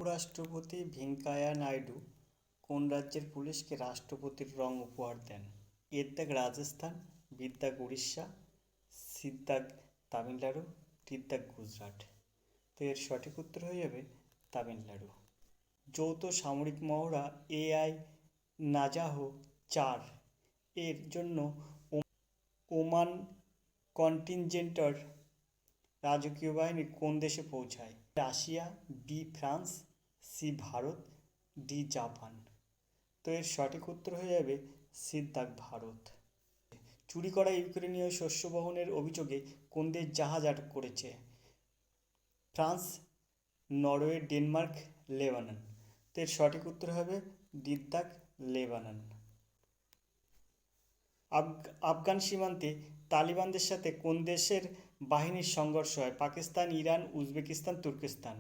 উপরাষ্ট্রপতি ভেঙ্কাইয়া নাইডু কোন রাজ্যের পুলিশকে রাষ্ট্রপতির রং উপহার দেন? এর দাগ রাজস্থান, বির দাগ উড়িষ্যা, সির দাগ তামিলনাড়ু, টির দাগ গুজরাট। তো এর সঠিক উত্তর হয়ে যাবে তামিলনাড়ু। যৌথ সামরিক মহড়া AI নাজাহ 4 এর জন্য ওমান কন্টিনজেন্টের রাজকীয় বাহিনী কোন দেশে পৌঁছায়? Russia, B France, C Bharat, D Japan. তো এর সঠিক উত্তর হয়ে যাবে সির দাগ ভারত। চুরি করা ইউক্রেনীয় শস্য বহনের অভিযোগে কোন দেশ জাহাজ আটক করেছে? France, Norway, Denmark, Lebanon. তো এর সঠিক উত্তর হবে ডির দাগ লেবানন। আফগান সীমান্তে তালিবানদের সাথে কোন দেশের বাহিনীর সংঘর্ষ হয়? Pakistan, Iran, Uzbekistan, Turkestan.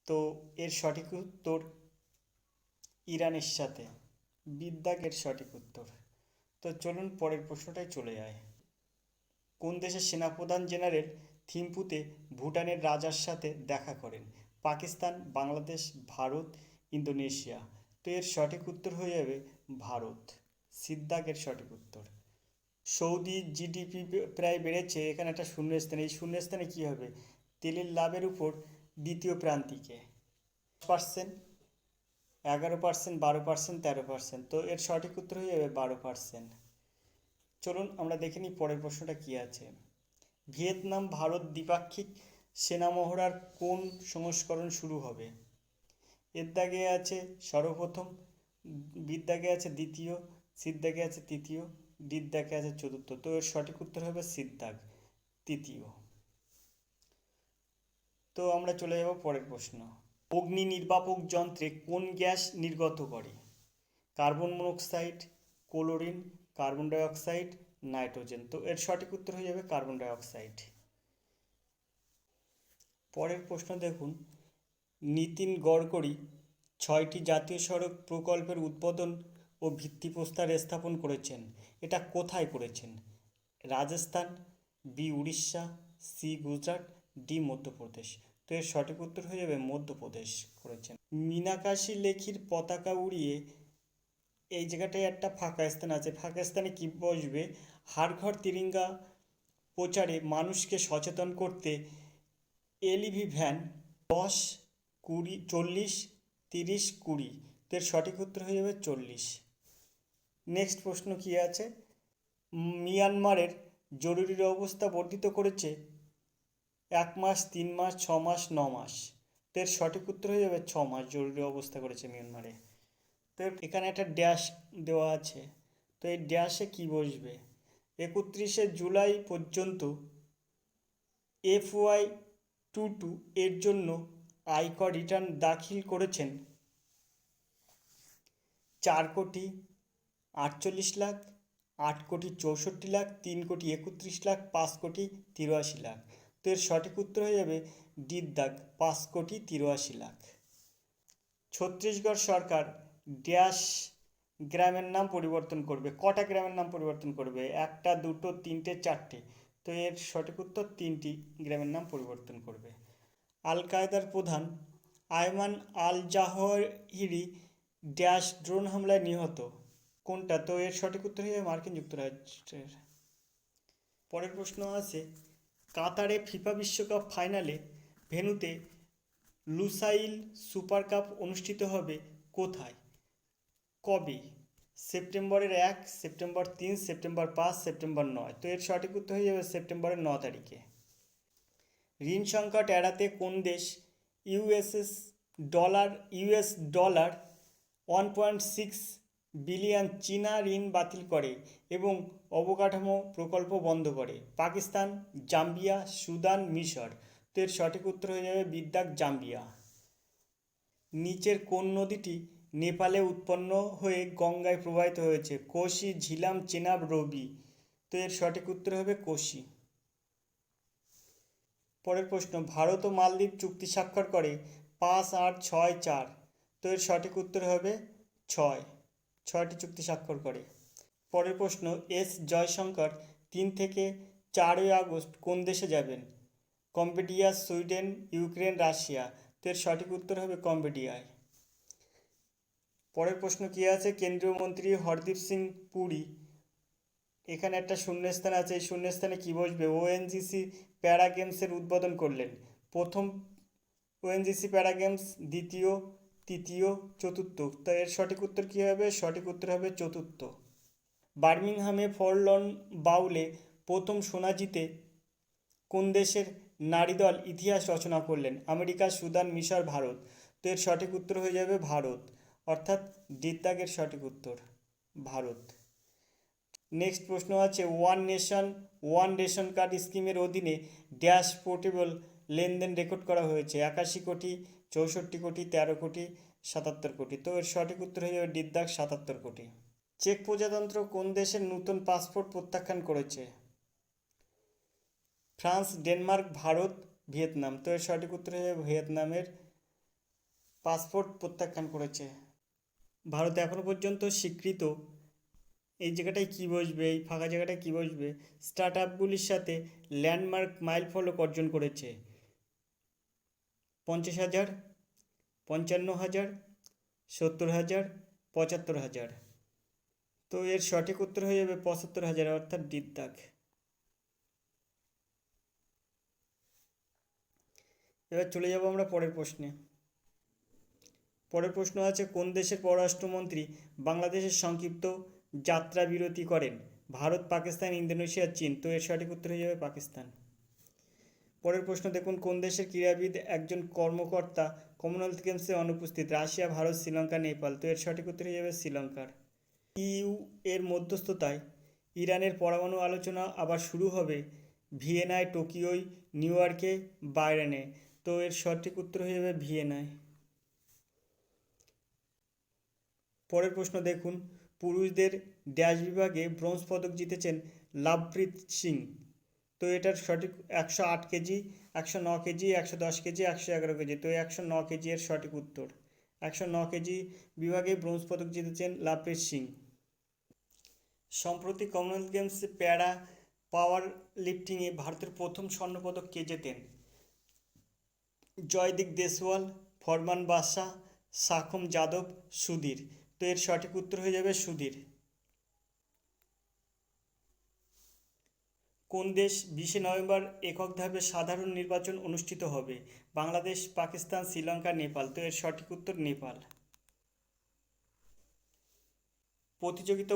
তো এর সঠিক উত্তর ইরানের সাথে, বির দাগের সঠিক উত্তর। তো চলুন পরের প্রশ্নটায় চলে যায়। কোন দেশের সেনাপ্রধান জেনারেল থিম্পুতে ভুটানের রাজার সাথে দেখা করেন? পাকিস্তান, বাংলাদেশ, ভারত, ইন্দোনেশিয়া। তো এর সঠিক উত্তর হয়ে যাবে ভারত, সির দাগের সঠিক উত্তর। সৌদি জিডিপি প্রায় বেড়েছে, এখানে একটা শূন্যস্থান, এই শূন্যস্থানে কী হবে? তেলের লাভের উপর দ্বিতীয় প্রান্তিকে 10%, 11%, 12%, 13%। তো এর সঠিক উত্তর হয়ে যাবে 12%। চলুন আমরা দেখে নিই পরের প্রশ্নটা কী আছে। ভিয়েতনাম ভারত দ্বিপাক্ষিক সেনা মহড়ার কোন সংস্করণ শুরু হবে? এর দাগে আছে সর্বপ্রথম, বির দাগে আছে দ্বিতীয়, সির দাগে আছে তৃতীয়, ডির দাগে আছে চতুর্থ। তো এর সঠিক উত্তর হবে সির দাগ, তৃতীয়। তো আমরা চলে যাব পরের প্রশ্ন। অগ্নি নির্বাপক যন্ত্রে কোন গ্যাস নির্গত করে? Carbon monoxide, chlorine, carbon dioxide, nitrogen. তো এর সঠিক উত্তর হয়ে যাবে কার্বন ডাইঅক্সাইড। পরের প্রশ্ন দেখুন। নীতিন গডকরি 6টি জাতীয় সড়ক প্রকল্পের উদ্বোধন ও ভিত্তিপ্রস্তর স্থাপন করেছেন। এটা কোথায় করেছেন? Rajasthan, B Orissa, C Gujarat, D Madhya Pradesh. তো এর সঠিক উত্তর হয়ে যাবে মধ্যপ্রদেশ করেছেন। মীনাকাশী লেখির পতাকা উড়িয়ে, এই জায়গাটায় একটা ফাঁকা স্থান আছে, ফাঁকা স্থানে কী বসবে? হর ঘর তিরঙ্গা প্রচারে মানুষকে সচেতন করতে এলইভি ভ্যান 10, 20, 40, 30, 20। তো এর সঠিক উত্তর হয়ে যাবে 40। নেক্সট প্রশ্ন কী আছে? মিয়ানমারের জরুরি অবস্থা বর্ধিত করেছে 1 মাস, 3 মাস, 6 মাস, 9 মাস। তো এর সঠিক উত্তর হয়ে যাবে 6 মাস জরুরি অবস্থা করেছে মিয়ানমারে। তো এখানে একটা ড্যাশ দেওয়া আছে, তো এই ড্যাশে কী বসবে? 31শে জুলাই পর্যন্ত FY22 এর জন্য আয়কর রিটার্ন দাখিল করেছেন 4,48,00,000, 8,64,00,000, 3,31,00,000, 5,83,00,000। তো এর সঠিক উত্তর হয়ে যাবে ডির দাগ 5,83,00,000। ছত্তিশগড় সরকার ড্যাশ গ্রামের নাম পরিবর্তন করবে। কটা গ্রামের নাম পরিবর্তন করবে? 1টা, 2টো, 3টে, 4টে। তো এর সঠিক উত্তর 3টি গ্রামের নাম পরিবর্তন করবে। আল কায়দার প্রধান আয়মান আল জাওয়াহিরি ড্যাশ ড্রোন হামলায় নিহত। কোনটা? তো এর সঠিক উত্তর হয়ে মার্কিন যুক্তরাষ্ট্রের। পরের প্রশ্ন আছে, কাতারে ফিফা বিশ্বকাপ ফাইনালে ভেন্যুতে লুসাইল সুপার কাপ অনুষ্ঠিত হবে কোথায়? কবে? সেপ্টেম্বরের 1, সেপ্টেম্বর 3, সেপ্টেম্বর 5, সেপ্টেম্বর 9। তো এর সঠিক উত্তর হয়ে যাবে সেপ্টেম্বরের 9 তারিখে। ঋণ সংকট এড়াতে কোন দেশ US ডলার 1.6 বিলিয়ন চীনা ঋণ বাতিল করে এবং অবকাঠামো প্রকল্প বন্ধ করে? পাকিস্তান, জাম্বিয়া, সুদান, মিশর। তো এর সঠিক উত্তর হয়ে যাবে বির দাগ জাম্বিয়া। নিচের কোন নদীটি নেপালে উৎপন্ন হয়ে গঙ্গায় প্রবাহিত হয়েছে? কোশি, ঝিলাম, চেনাব, রবি। তো এর সঠিক উত্তর হবে কোশি। পরের প্রশ্ন, ভারত ও মালদ্বীপ চুক্তি স্বাক্ষর করে 5-8-6-4। তো এর সঠিক উত্তর হবে 6টি চুক্তি স্বাক্ষর করে। পরের প্রশ্ন, এস জয়শঙ্কর 3 থেকে 4 আগস্ট কোন দেশে যাবেন? Cambodia, Sweden, Ukraine, Russia. তো এর সঠিক উত্তর হবে কম্বোডিয়ায়। পরের প্রশ্ন কি আছে, কেন্দ্রীয় মন্ত্রী হরদীপ সিং পুরী, এখানে একটা শূন্যস্থান আছে, এই শূন্যস্থানে কি বসবে, ওএনজিসি প্যারা গেমসের উদ্বোধন করলেন। প্রথম ওএনজিসি প্যারা গেমস, দ্বিতীয়, তৃতীয়, চতুর্থ। তো এর সঠিক উত্তর কী হবে, সঠিক উত্তর হবে চতুর্থ। বার্মিংহামে ফরলন বাউলে প্রথম সোনা জিতে কোন দেশের নারী দল ইতিহাস রচনা করলেন, আমেরিকা, সুদান, মিশর, ভারত। তো এর সঠিক উত্তর হয়ে যাবে ভারত, অর্থাৎ ডিদ্দাগের সঠিক উত্তর ভারত। নেক্সট প্রশ্ন আছে, one nation one ration card স্কিমের অধীনে ড্যাশ পোর্টেবল লেনদেন রেকর্ড করা হয়েছে, 81 কোটি, 64 কোটি, 13 কোটি, 77 কোটি। তো এর সঠিক উত্তর হয়ে যাবে ডিদ্দাগ 77 কোটি। চেক প্রজাতন্ত্র কোন দেশের নতুন পাসপোর্ট প্রত্যাখ্যান করেছে, ফ্রান্স, ডেনমার্ক, ভারত, ভিয়েতনাম। তো এর সঠিক উত্তর হয়ে যাবে ভিয়েতনামের পাসপোর্ট প্রত্যাখ্যান করেছে। ভারত এখনো পর্যন্ত স্বীকৃত, এই জায়গাটায় কী বসবে, এই ফাঁকা জায়গাটায় কী বসবে, স্টার্ট আপগুলির সাথে ল্যান্ডমার্ক মাইল ফলক অর্জন করেছে, 50,000, 55,000, 70,000, 75,000। তো এর সঠিক উত্তর হয়ে যাবে 75,000, অর্থাৎ ডিদ্দাগ। এবার চলে যাব আমরা পরের প্রশ্নে। পরের প্রশ্ন আছে, কোন দেশের পররাষ্ট্রমন্ত্রী বাংলাদেশের সংক্ষিপ্ত যাত্রা বিরতি করেন, ভারত, পাকিস্তান, ইন্দোনেশিয়া, চীন। তো এর সঠিক উত্তর হয়ে যাবে পাকিস্তান। পরের প্রশ্ন দেখুন, কোন দেশের ক্রীড়াবিদ একজন কর্মকর্তা কমনওয়েলথ গেমসে অনুপস্থিত, রাশিয়া, ভারত, শ্রীলঙ্কা, নেপাল। তো এর সঠিক উত্তর হয়ে যাবে শ্রীলঙ্কার। ইইউ এর মধ্যস্থতায় ইরানের পরমাণু আলোচনা আবার শুরু হবে, ভিয়েনায়, টোকিওয়, নিউ ইয়র্কে, বাহরাইনে। তো এর সঠিক উত্তর হয়ে যাবে ভিয়েনায়। পরের প্রশ্ন দেখুন, পুরুষদের ড্যাশ বিভাগে ব্রোঞ্জ পদক জিতেছেন লাভপ্রীত সিং। তো এটার সঠিক 108 কেজি, 109 কেজি, 110 কেজি, 111 কেজি। তো 109 কেজি এর সঠিক উত্তর। 109 কেজি বিভাগে ব্রোঞ্জ পদক জিতেছেন লাভপ্রীত সিং। সম্প্রতি কমনওয়েলথ গেমসে প্যারা পাওয়ার লিফটিংয়ে ভারতের প্রথম স্বর্ণপদক কে জেতেন, জয়দীপ দেসওয়াল, ফরমান বাদশা, সাখম যাদব, সুধীর। তো এর সঠিক উত্তর হয়ে যাবে সুধীর। কোন দেশ 20 নভেম্বর একক ধাপে সাধারণ নির্বাচন অনুষ্ঠিত হবে, বাংলাদেশ, পাকিস্তান, শ্রীলঙ্কা, নেপাল। তো এর সঠিক উত্তর নেপাল। প্রতিযোগিতা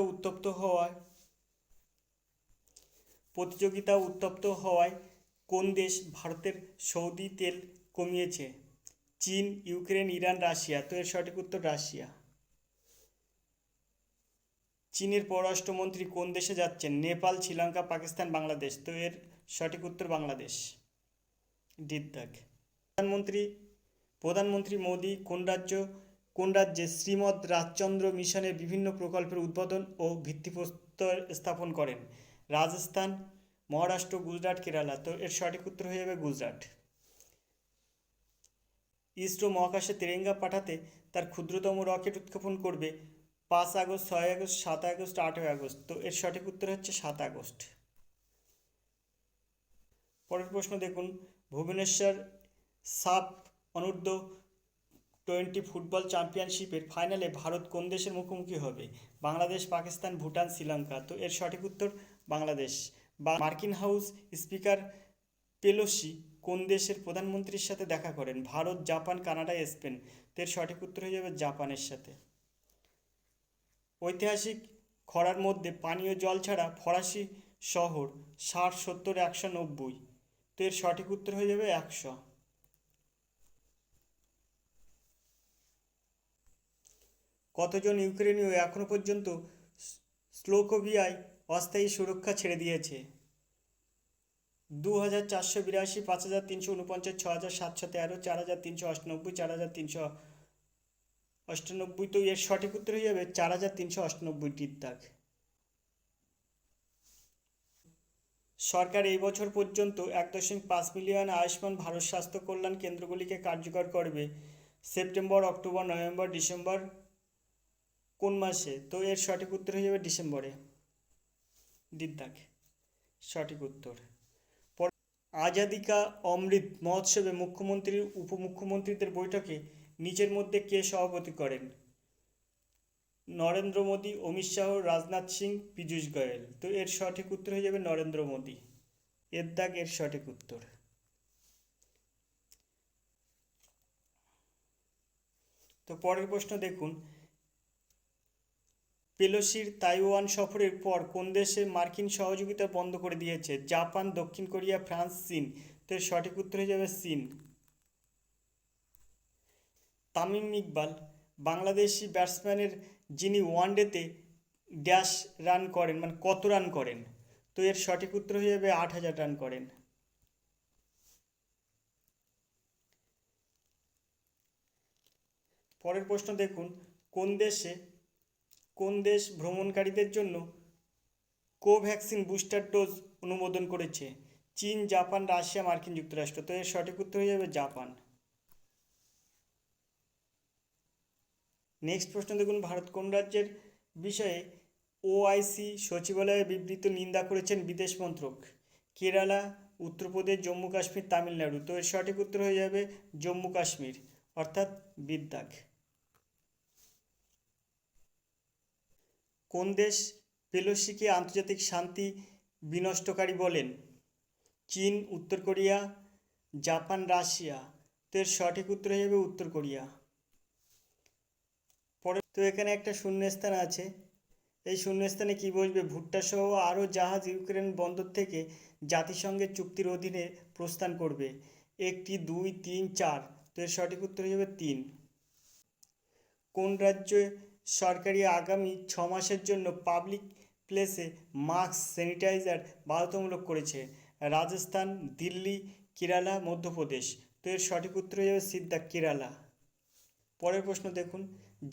উত্তপ্ত হওয়ায় কোন দেশ ভারতের সৌদি তেল কমিয়েছে, চীন, ইউক্রেন, ইরান, রাশিয়া। তো এর সঠিক উত্তর রাশিয়া। চীনের পররাষ্ট্রমন্ত্রী কোন দেশে যাচ্ছেন, নেপাল, শ্রীলঙ্কা, পাকিস্তান, বাংলাদেশ। তো এর সঠিক উত্তর বাংলাদেশ, ডিদ্দাগ। প্রধানমন্ত্রী মোদী কোন রাজ্যে শ্রীমৎ রাজচন্দ্র মিশনের বিভিন্ন প্রকল্পের উদ্বোধন ও ভিত্তিপ্রস্তর স্থাপন করেন, রাজস্থান, মহারাষ্ট্র, গুজরাট, কেরালা। তো এর সঠিক উত্তর হয়ে যাবে গুজরাট। ইসরো মহাকাশে তেরেঙ্গা পাঠাতে তার ক্ষুদ্রতম রকেট উৎক্ষেপণ করবে 5 আগস্ট, 6 আগস্ট, 7 আগস্ট, 8 আগস্ট। তো এর সঠিক উত্তর হচ্ছে 7 আগস্ট। পরের প্রশ্ন দেখুন, ভুবনেশ্বর সাফ অনূর্ধ্ব 20 ফুটবল চ্যাম্পিয়নশিপের ফাইনালে ভারত কোন দেশের মুখোমুখি হবে, বাংলাদেশ, পাকিস্তান, ভুটান, শ্রীলঙ্কা। তো এর সঠিক উত্তর বাংলাদেশ। মার্কিন হাউস স্পিকার পেলোসি কোন দেশের প্রধানমন্ত্রীর সাথে দেখা করেন, ভারত, জাপান, কানাডা, স্পেন। তো এর সঠিক উত্তর হয়ে যাবে জাপানের সাথে। ঐতিহাসিক খরার মধ্যে পানীয় জল ছাড়া ফরাসি শহর 60, 70, 190। তো এর সঠিক উত্তর হয়ে যাবে 100। কতজন ইউক্রেনীয় এখনও পর্যন্ত স্লোভাকিয়ায় অস্থায়ী সুরক্ষা ছেড়ে দিয়েছে, 2,482, 5,349, 6,713, 4,398, 4,398। তো এর সঠিক উত্তর হয়ে যাবে 4,398 দাগ। সরকার এই বছর পর্যন্ত 1.5 মিলিয়ন আয়ুষ্মান ভারত স্বাস্থ্য কল্যাণ কেন্দ্রগুলিকে কার্যকর করবে, সেপ্টেম্বর, অক্টোবর, নভেম্বর, ডিসেম্বর কোন মাসে। তো এর সঠিক উত্তর হয়ে যাবে ডিসেম্বরে, দিদাগ সঠিক উত্তর। আজাদি কা অমৃত মহোৎসবে মুখ্যমন্ত্রী উপমুখ্যমন্ত্রীদের বৈঠকে নিজের মধ্যে কে সভাপতি করেন? নরেন্দ্র মোদী, অমিত শাহ, রাজনাথ সিং, পীযূষ গোয়েল। তো এর সঠিক উত্তর হয়ে যাবে নরেন্দ্র মোদী। এর সঠিক উত্তর। তো পরের প্রশ্ন দেখুন, পেলোসির তাইওয়ান সফরের পর কোন দেশে মার্কিন সহযোগিতা বন্ধ করে দিয়েছে? জাপান, দক্ষিণ কোরিয়া, ফ্রান্স, চীন। তো এর সঠিক উত্তর হয়ে যাবে চীন। তামিম ইকবাল বাংলাদেশি ব্যাটসম্যানের যিনি ওয়ানডেতে ড্যাশ রান করেন, মানে কত রান করেন? তো এর সঠিক উত্তর হয়ে যাবে 8,000 রান করেন। পরের প্রশ্ন দেখুন, কোন দেশ ভ্রমণকারীদের জন্য কোভ্যাক্সিন বুস্টার ডোজ অনুমোদন করেছে? চীন, জাপান, রাশিয়া, মার্কিন যুক্তরাষ্ট্র। তো এর সঠিক উত্তর হয়ে যাবে জাপান। নেক্সট প্রশ্ন দেখুন, ভারত কোন রাজ্যের বিষয়ে ওআইসি সচিবালয়ে বিবৃত নিন্দা করেছেন বিদেশ মন্ত্রক? কেরালা, উত্তরপ্রদেশ, জম্মু কাশ্মীর, তামিলনাড়ু। তো এর সঠিক উত্তর হয়ে যাবে জম্মু কাশ্মীর, অর্থাৎ বিদ্যাক। কোন দেশ পেলোসিকে আন্তর্জাতিক শান্তি বিনষ্টকারী বলেন? চীন, উত্তর কোরিয়া, জাপান, রাশিয়া। তো এর সঠিক উত্তর হয়ে যাবে উত্তর কোরিয়া। পরে তো এখানে একটা শূন্যস্থান আছে, এই শূন্যস্থানে কি বসবে? ভুট্টা সহ আরও জাহাজ ইউক্রেন বন্দর থেকে জাতিসংঘের চুক্তির অধীনে প্রস্থান করবে। 1, 2, 3, 4। তো এর সঠিক উত্তর হয়ে যাবে 3। কোন রাজ্যে সরকারি আগামী 6 মাসের জন্য পাবলিক প্লেসে মাস্ক, স্যানিটাইজার বাধ্যতামূলক করেছে? রাজস্থান, দিল্লি, কেরালা, মধ্যপ্রদেশ। তো এর সঠিক উত্তর হয়ে যাবে সিদ্ধা কেরালা। পরের প্রশ্ন দেখুন,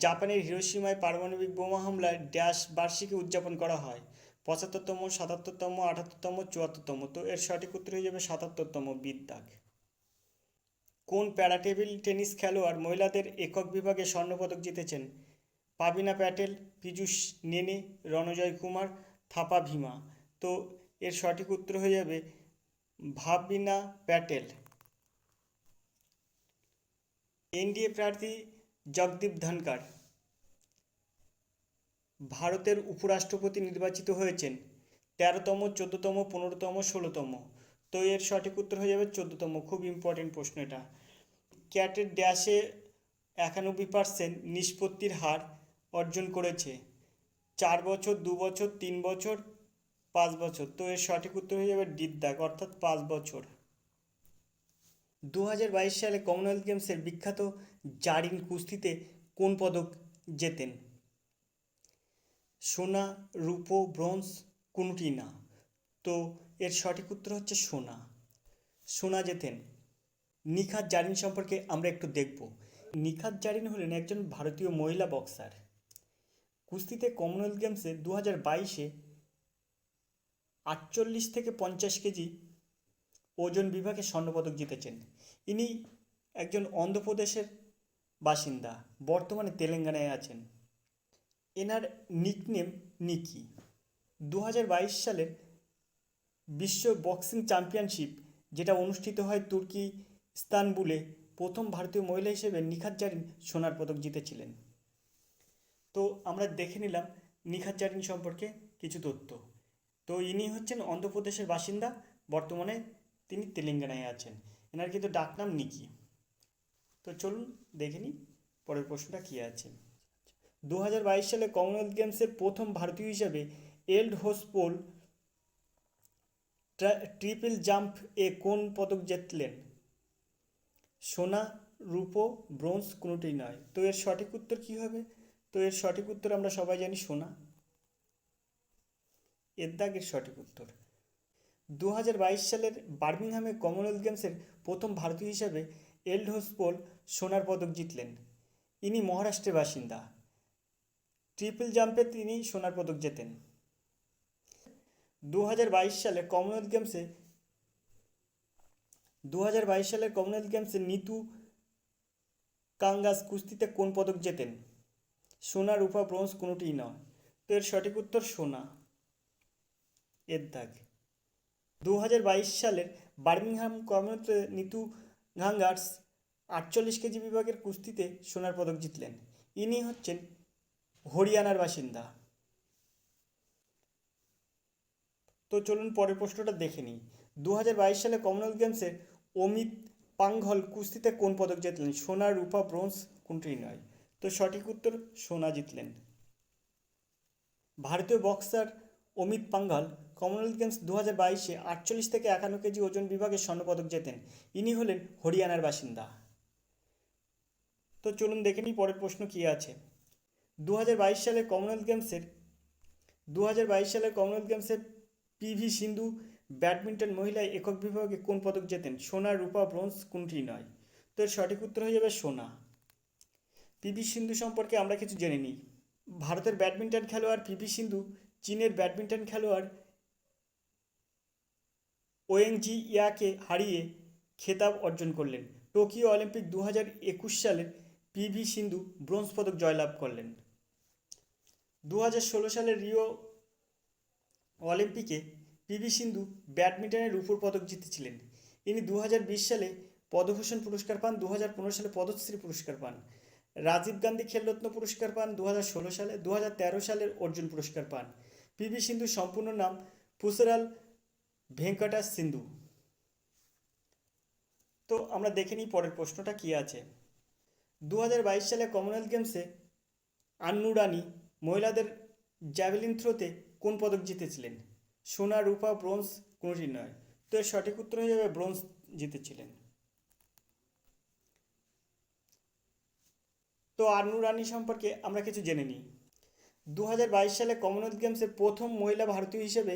জাপানের হিরোশিমায় পারমাণবিক বোমা হামলায় ড্যাশ বার্ষিকী উদযাপন করা হয়? 75তম, 77তম, 78তম, 74তম। তো এর সঠিক উত্তর হয়ে যাবে 77তম, বিদ্যাগ। কোন প্যারা টেবিল টেনিস খেলোয়াড় মহিলাদের একক বিভাগে স্বর্ণপদক জিতেছেন? পাবিনা প্যাটেল, পীযূষ নেনে, রণজয় কুমার, থাপা ভীমা। তো এর সঠিক উত্তর হয়ে যাবে ভাবিনা প্যাটেল। এনডিএ প্রার্থী জগদীপ ধনখড় ভারতের উপরাষ্ট্রপতি নির্বাচিত হয়েছেন 13তম, 14তম, 15তম, 16তম। তো এর সঠিক উত্তর হয়ে যাবে 14তম। খুব ইম্পর্টেন্ট প্রশ্ন এটা। ক্যাটের ড্যাশে 91% নিষ্পত্তির হার অর্জন করেছে? 4 বছর, 2 বছর, 3 বছর, 5 বছর। তো এর সঠিক উত্তর হয়ে যাবে ডিদ্দাক, অর্থাৎ 5 বছর। 2022 সালে কমনওয়েলথ গেমসের বিখ্যাত জারিন কুস্তিতে কোন পদক জেতেন? সোনা, রূপো, ব্রোঞ্জ, কোনোটি না। তো এর সঠিক উত্তর হচ্ছে সোনা। সোনা জেতেন। নিখাত জারিন সম্পর্কে আমরা একটু দেখব। নিখাত জারিন হলেন একজন ভারতীয় মহিলা বক্সার। কুস্তিতে কমনওয়েলথ গেমসে 2022-এ 48 থেকে 50 কেজি ওজন বিভাগে স্বর্ণপদক জিতেছেন। ইনি একজন অন্ধ্রপ্রদেশের বাসিন্দা, বর্তমানে তেলেঙ্গানায় আছেন। এনার নিকনেম নিকি। 2022 সালের বিশ্ব বক্সিং চ্যাম্পিয়নশিপ, যেটা অনুষ্ঠিত হয় তুর্কি ইস্তানবুলে, প্রথম ভারতীয় মহিলা হিসেবে নিখাত জারিন সোনার পদক জিতেছিলেন। তো আমরা দেখে নিলাম নিখাত জারিন সম্পর্কে কিছু তথ্য। তো ইনি হচ্ছেন অন্ধ্রপ্রদেশের বাসিন্দা, বর্তমানে তিনি তেলেঙ্গানায় আছেন। এনার কিন্তু ডাকনাম নিকি। তো চলুন দেখে নিই পরের প্রশ্নটা কী আছে। 2022 সালে কমনওয়েলথ গেমসের প্রথম ভারতীয় হিসাবে এল্ড হোসপোল ট্রিপল জাম্প এ কোন পদক জিতলেন? সোনা, রূপো, ব্রোঞ্জ, কোনোটি নয়। তো এর সঠিক উত্তর কী হবে? তো এর সঠিক উত্তর আমরা সবাই জানি সোনা। এর সঠিক উত্তর। 2022 সালের বার্মিংহামে কমনওয়েলথ গেমসের প্রথম ভারতীয় হিসাবে এল্ড হোসপোল সোনার পদক জিতলেন। ইনি মহারাষ্ট্রের বাসিন্দা। ট্রিপল জাম্পে তিনি সোনার পদক জেতেন। 2022 সালে কমনওয়েলথ গেমসে নিতু কাঙ্গাস কুস্তিতে কোন পদক জেতেন? সোনা, রূপা, ব্রোঞ্জ, কোনোটিই নয়। তো এর সঠিক উত্তর সোনা। এর 2022 সালের বার্মিংহাম কমনওয়েলথে নিতু ঘাঙ্গার্স 48 কেজি বিভাগের কুস্তিতে সোনার পদক জিতলেন। ইনি হচ্ছেন হরিয়ানার বাসিন্দা। তো চলুন পরের প্রশ্নটা দেখে নিই। 2022 সালে কমনওয়েলথ গেমসে অমিত পাঙ্ঘল কুস্তিতে কোন পদক জিতলেন? সোনা, রূপা, ব্রোঞ্জ কোনটি নয়? তো সঠিক উত্তর সোনা জিতলেন। ভারতীয় বক্সার অমিত পাঙ্ঘল কমনওয়েলথ গেমস 2022-এ 48 থেকে 51 কেজি ওজন বিভাগে স্বর্ণপদক জেতেন। ইনি হলেন হরিয়ানার বাসিন্দা। তো চলুন দেখে নিই পরের প্রশ্ন কী আছে। 2022 সালে কমনওয়েলথ গেমসে পিভি সিন্ধু ব্যাডমিন্টন মহিলা একক বিভাগে কোন পদক জেতেন? সোনা, রূপা, ব্রোঞ্জ কোনটি নয়? তো এর সঠিক উত্তর হয়ে যাবে সোনা। পিভি সিন্ধু সম্পর্কে আমরা কিছু জেনে নিই। ভারতের ব্যাডমিন্টন খেলোয়াড় পিভি সিন্ধু চীনের ব্যাডমিন্টন খেলোয়াড় ওয়েংজি ইয়াকে হারিয়ে খেতাব অর্জন করলেন। টোকিও অলিম্পিক 2021 সালে পিভি সিন্ধু ব্রোঞ্জ পদক জয়লাভ করলেন। 2016 সালের রিও অলিম্পিকে পিভি সিন্ধু ব্যাডমিন্টনের রূপোর পদক জিতেছিলেন। ইনি 2020 সালে পদ্মভূষণ পুরস্কার পান, 2015 সালে পদ্মশ্রী পুরস্কার পান, রাজীব গান্ধী খেলরত্ন পুরস্কার পান 2016 সালে, 2013 সালের অর্জুন পুরস্কার পান। পিভি সিন্ধুর সম্পূর্ণ নাম পুসরাল ভেঙ্কটা সিন্ধু। তো আমরা দেখে নিই পরের প্রশ্নটা কী আছে। 2022 সালে কমনওয়েলথ গেমসে আন্নু রানি মহিলাদের জ্যাভেলিন থ্রোতে কোন পদক জিতেছিলেন? সোনা, রূপা, ব্রোঞ্জ কোনোটি নয়। তো এর সঠিক উত্তর হয়ে যাবে ব্রোঞ্জ জিতেছিলেন। তো আন্নু রানি সম্পর্কে আমরা কিছু জেনে নিই। 2022 সালে কমনওয়েলথ গেমসে প্রথম মহিলা ভারতীয় হিসেবে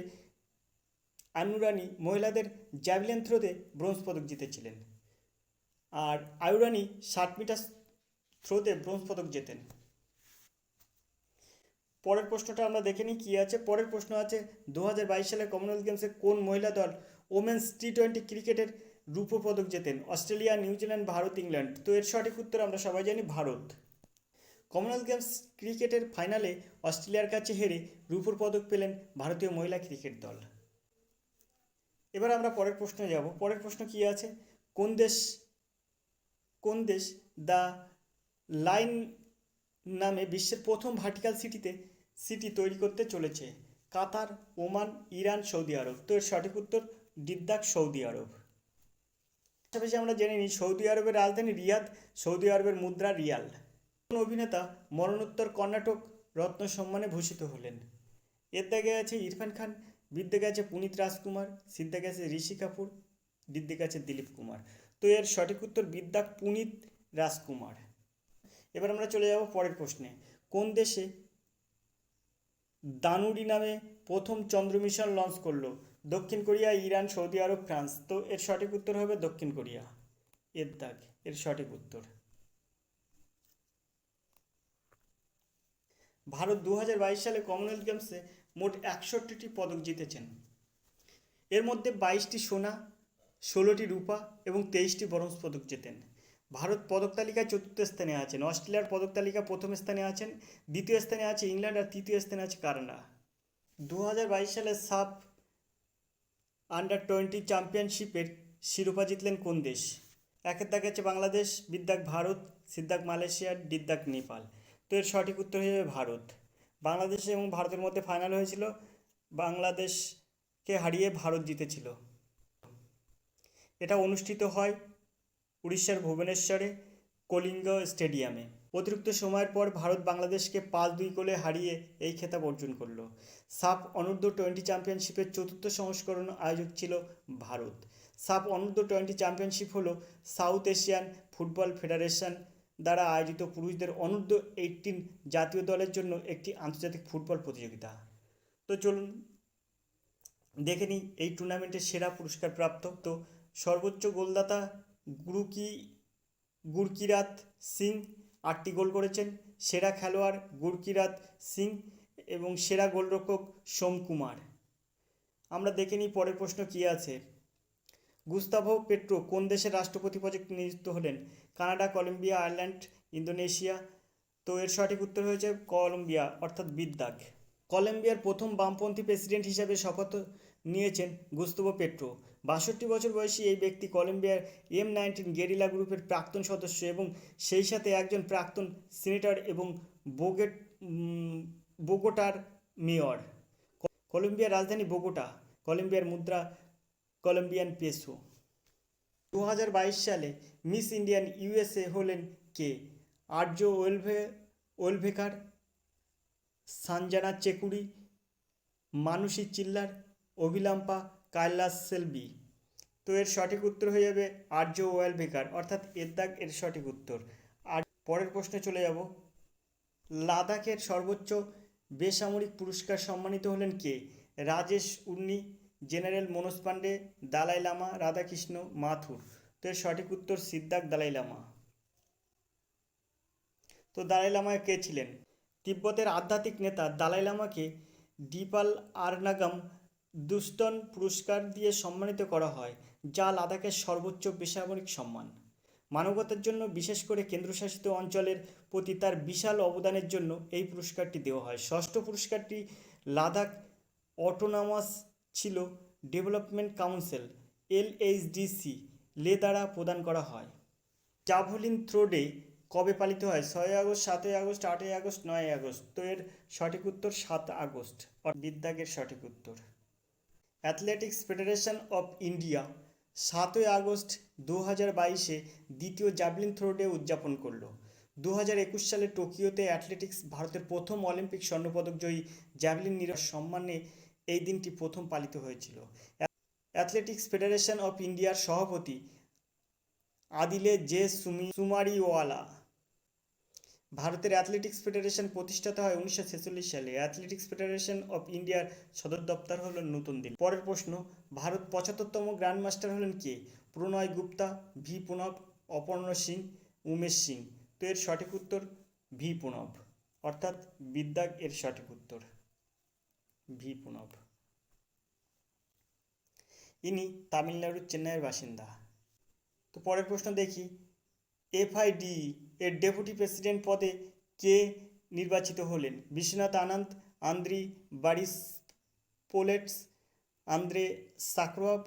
আন্নু রানি মহিলাদের জ্যাভেলিন থ্রোতে ব্রোঞ্জ পদক জিতেছিলেন। আর আয়ু রানি 60 মিটার থ্রোতে ব্রোঞ্জ পদক জেতেন। পরের প্রশ্নটা আমরা দেখে নিই কী আছে। পরের প্রশ্ন আছে 2022 সালে কমনওয়েলথ গেমসে কোন মহিলা দল ওমেন্স টি20 ক্রিকেটের রূপো পদক জেতেন? Australia, New Zealand, Bharat, England. তো এর সঠিক উত্তর আমরা সবাই জানি ভারত। কমনওয়েলথ গেমস ক্রিকেটের ফাইনালে অস্ট্রেলিয়ার কাছে হেরে রূপোর পদক পেলেন ভারতীয় মহিলা ক্রিকেট দল। এবার আমরা পরের প্রশ্নে যাব। পরের প্রশ্ন কী আছে, কোন দেশ দ্য লাইন নামে বিশ্বের প্রথম ভার্টিক্যাল সিটি তৈরি করতে চলেছে? কাতার, ওমান, ইরান, সৌদি আরব। তো এর সঠিক উত্তর দিদ্দাক সৌদি আরব। পাশাপাশি আমরা জেনে নিই সৌদি আরবের রাজধানী রিয়াদ, সৌদি আরবের মুদ্রা রিয়াল। কোন অভিনেতা মরণোত্তর কর্ণাটক রত্ন সম্মানে ভূষিত হলেন? এর দাগে আছে ইরফান খান, বির দাগে আছে পুনিত রাজকুমার, সির দাগে আছে ঋষি কাপুর, ডির দাগে আছে দিলীপ কুমার। তো এর সঠিক উত্তর বিদ্যাক পুনিত রাজকুমার। এবার আমরা চলে যাব পরের প্রশ্নে। কোন দেশে দানুড়ি নামে প্রথম চন্দ্র মিশন লঞ্চ করলো? দক্ষিণ কোরিয়া, ইরান, সৌদি আরব, ফ্রান্স। তো এর সঠিক উত্তর হবে দক্ষিণ কোরিয়া। এর সঠিক উত্তর। ভারত 2022 সালে কমনওয়েলথ গেমসে মোট 61টি পদক জিতেছেন। এর মধ্যে 22টি সোনা, 16টি রূপা এবং 23টি ব্রোঞ্জ পদক জেতেন। ভারত পদক তালিকায় চতুর্থ স্থানে আছেন। অস্ট্রেলিয়ার পদক তালিকা প্রথম স্থানে আছেন, দ্বিতীয় স্থানে আছে ইংল্যান্ড আর তৃতীয় স্থানে আছে কানাডা। 2022 সালে সাফ আন্ডার-20 চ্যাম্পিয়নশিপের শিরোপা জিতলেন কোন দেশ? একের দাগে আছে বাংলাদেশ, বির দাগ ভারত, সির দাগ মালয়েশিয়া, ডির দাগ নেপাল। তো এর সঠিক উত্তর হয়ে যাবে ভারত। বাংলাদেশ এবং ভারতের মধ্যে ফাইনাল হয়েছিল, বাংলাদেশকে হারিয়ে ভারত জিতেছিল। এটা অনুষ্ঠিত হয় উড়িষ্যার ভুবনেশ্বরে কলিঙ্গ স্টেডিয়ামে। অতিরিক্ত সময়ের পর ভারত বাংলাদেশকে 5-2 গোলে হারিয়ে এই খেতাব অর্জন করলো। সাফ অনূর্ধ্ব-20 চ্যাম্পিয়নশিপের চতুর্থ সংস্করণ আয়োজক ছিল ভারত। সাফ অনূর্ধ্ব-20 চ্যাম্পিয়নশিপ হলো সাউথ এশিয়ান ফুটবল ফেডারেশন দ্বারা আয়োজিত পুরুষদের অনূর্ধ্ব-18 জাতীয় দলের জন্য একটি আন্তর্জাতিক ফুটবল প্রতিযোগিতা। তো চলুন দেখে নিই এই টুর্নামেন্টের সেরা পুরস্কার প্রাপ্ত। তো সর্বোচ্চ গোলদাতা গুরকিরাত সিং 8টি গোল করেছেন। সেরা খেলোয়াড় গুরকিরাত সিং এবং সেরা গোলরক্ষক সোম কুমার। আমরা দেখে নিই পরের প্রশ্ন কী আছে। গুস্তাভো পেট্রো কোন দেশের রাষ্ট্রপতি পদে নিযুক্ত হলেন? Canada, Colombia, Ireland, Indonesia. তো এর সঠিক উত্তর হয়েছে কলম্বিয়া অর্থাৎ বিদ্যাগ। কলম্বিয়ার প্রথম বামপন্থী প্রেসিডেন্ট হিসাবে শপথ নিয়েছেন গুস্তাভো পেট্রো। 62 বছর বয়সী এই ব্যক্তি কলম্বিয়ার M19 গেরিলা গ্রুপের প্রাক্তন সদস্য এবং সেই সাথে একজন প্রাক্তন সিনেটর এবং বোগোটার মেয়র। কলম্বিয়ার রাজধানী বোগোটা। কলম্বিয়ার মুদ্রা কলম্বিয়ান পেসো। 2022 সালে মিস ইন্ডিয়ান USA হলেন কে? আর্য ওয়েলভেকার, সানজানা চেকুরি, মানুষী চিল্লার, অভিলাম্পা কাইলাসেলভি। তো এর সঠিক উত্তর হয়ে যাবে আর্য ওয়েলভেকার, অর্থাৎ এর দাগ এর সঠিক উত্তর। আর পরের প্রশ্নে চলে যাব। লাদাখের সর্বোচ্চ বেসামরিক পুরস্কার সম্মানিত হলেন কে? রাজেশ উন্নি, জেনারেল মনোজ পান্ডে, দালাই লামা, রাধাকৃষ্ণ মাথুর। তো এর সঠিক উত্তর সিদ্ধার্থ দালাই লামা। তো দালাই লামা কে ছিলেন? তিব্বতের আধ্যাত্মিক নেতা দালাই লামাকে ডিপাল আরনাগাম দুস্টন পুরস্কার দিয়ে সম্মানিত করা হয়, যা লাদাখের সর্বোচ্চ বেসামরিক সম্মান। মানবতার জন্য, বিশেষ করে কেন্দ্রশাসিত অঞ্চলের প্রতি তার বিশাল অবদানের জন্য এই পুরস্কারটি দেওয়া হয়। ষষ্ঠ পুরস্কারটি লাদাখ অটোনমাস ছিল ডেভেলপমেন্ট কাউন্সিল LHDC লে দ্বারা প্রদান করা হয়। জাভলিন থ্রো ডে কবে পালিত হয়? 6 আগস্ট, 7 আগস্ট, 8 আগস্ট, 9 আগস্ট। তো এর সঠিক উত্তর 7 আগস্ট, বিদ্যাগের সঠিক উত্তর। Athletics federation of India 7 August 2022-এ দ্বিতীয় জ্যাভলিন থ্রো ডে উদযাপন করল। 2021 সালে টোকিওতে অ্যাথলেটিক্স ভারতের প্রথম অলিম্পিক স্বর্ণপদক জয়ী জ্যাভলিন নিরজ সম্মানে এই দিনটি প্রথম পালিত হয়েছিল। অ্যাথলেটিক্স ফেডারেশন অফ ইন্ডিয়ার সভাপতি আদিলে জে সুমারিওয়ালা। ভারতের অ্যাথলেটিক্স ফেডারেশন প্রতিষ্ঠাতা হয় 1946 সালে। অ্যাথলেটিক্স ফেডারেশন অফ ইন্ডিয়ার সদর দপ্তর হল নতুন দিল্লি। পরের প্রশ্ন, ভারত 75তম গ্র্যান্ডমাস্টার হলেন কে? প্রণয় গুপ্তা, ভি প্রণব, অপর্ণ সিং, উমেশ সিং। তো এর সঠিক উত্তর ভি প্রণব, অর্থাৎ বিদ্যাগ এর সঠিক উত্তর ভি প্রণব। ইনি তামিলনাড়ুর চেন্নাইয়ের বাসিন্দা। তো পরের প্রশ্ন দেখি। FIDE এর ডেপুটি প্রেসিডেন্ট পদে কে নির্বাচিত হলেন? বিশ্বনাথ আনন্দ, আন্দ্রি বারিসপোলেটস, আন্দ্রে সাকরভ,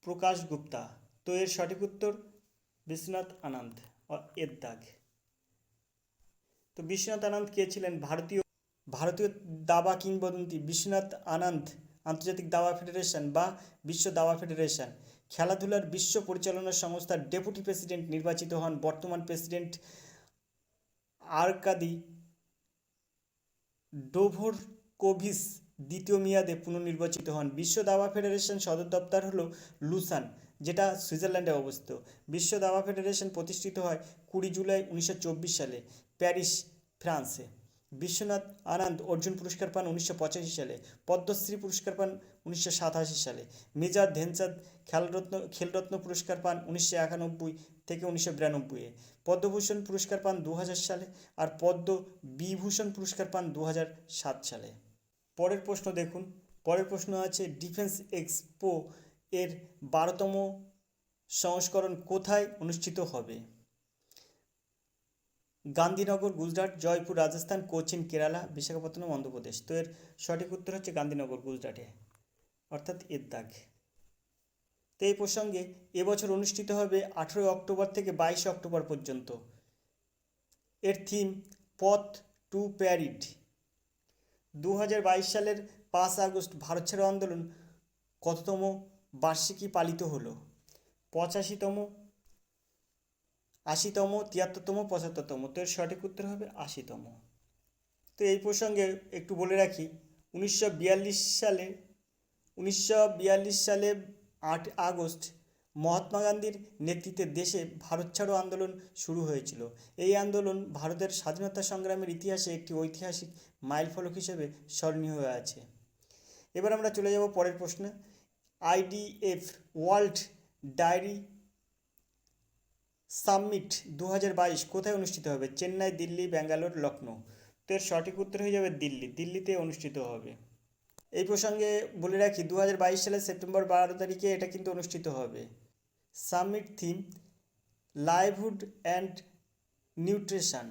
প্রকাশ গুপ্তা। তো এর সঠিক উত্তর বিশ্বনাথ আনন্দ, এর দাগ। তো বিশ্বনাথ আনন্দ কে ছিলেন? ভারতীয় দাবা কিংবদন্তি বিশ্বনাথ আনন্দ আন্তর্জাতিক দাবা ফেডারেশন বা বিশ্ব দাবা ফেডারেশন খেলাধুলার বিশ্ব পরিচালনা সংস্থার ডেপুটি প্রেসিডেন্ট নির্বাচিত হন। বর্তমান প্রেসিডেন্ট আরকাদি ডোভরকোভিচ দ্বিতীয় মেয়াদে পুনর্নির্বাচিত হন। বিশ্ব দাবা ফেডারেশন সদর দপ্তর হল লুসান, যেটা সুইজারল্যান্ডে অবস্থিত। বিশ্ব দাবা ফেডারেশন প্রতিষ্ঠিত হয় 20 জুলাই 1924 সালে প্যারিস, ফ্রান্সে। বিশ্বনাথ আনন্দ অর্জুন পুরস্কার পান 1985 সালে। পদ্মশ্রী পুরস্কার পান 1987 সালে। মেজর ধ্যানচাঁদ খেলরত্ন পুরস্কার পান 1991 থেকে 1992-এ। পদ্মভূষণ পুরস্কার পান 2000 সালে আর পদ্ম বিভূষণ পুরস্কার পান 2007 সালে। পরের প্রশ্ন দেখুন। পরের প্রশ্ন আছে ডিফেন্স এক্সপো এর 12তম সংস্করণ কোথায় অনুষ্ঠিত হবে? গান্ধীনগর গুজরাট, জয়পুর রাজস্থান, কোচিন কেরালা, বিশাখাপত্তনম অন্ধ্রপ্রদেশ। তো এর সঠিক উত্তর হচ্ছে গান্ধীনগর গুজরাটে, অর্থাৎ এর দাগ। তো এই প্রসঙ্গে এবছর অনুষ্ঠিত হবে 18 অক্টোবর থেকে 22 অক্টোবর পর্যন্ত। এর থিম পথ টু প্যারিড। 2022 সালের 5 আগস্ট ভারত ছাড়ো আন্দোলন কততম বার্ষিকী পালিত হলো? 85তম, 80তম, 73তম, 75তম। তো এর সঠিক উত্তর হবে 80তম। তো এই প্রসঙ্গে একটু বলে রাখি, 1942 সালে 8 আগস্ট মহাত্মা গান্ধীর নেতৃত্বে দেশে ভারত ছাড়ো আন্দোলন শুরু হয়েছিল। এই আন্দোলন ভারতের স্বাধীনতা সংগ্রামের ইতিহাসে একটি ঐতিহাসিক মাইলফলক হিসেবে স্মরণীয় হয়ে আছে। এবার আমরা চলে যাব পরের প্রশ্নে। IDF ওয়ার্ল্ড ডায়েরি সামিট 2022 কোথায় অনুষ্ঠিত হবে? চেন্নাই, দিল্লি, ব্যাঙ্গালোর, লখনৌ। তো এর সঠিক উত্তর হয়ে যাবে দিল্লিতে অনুষ্ঠিত হবে। এই প্রসঙ্গে বলে রাখি 2022 সালের সেপ্টেম্বর 12 তারিখে এটা কিন্তু অনুষ্ঠিত হবে। Summit theme livelihood and nutrition.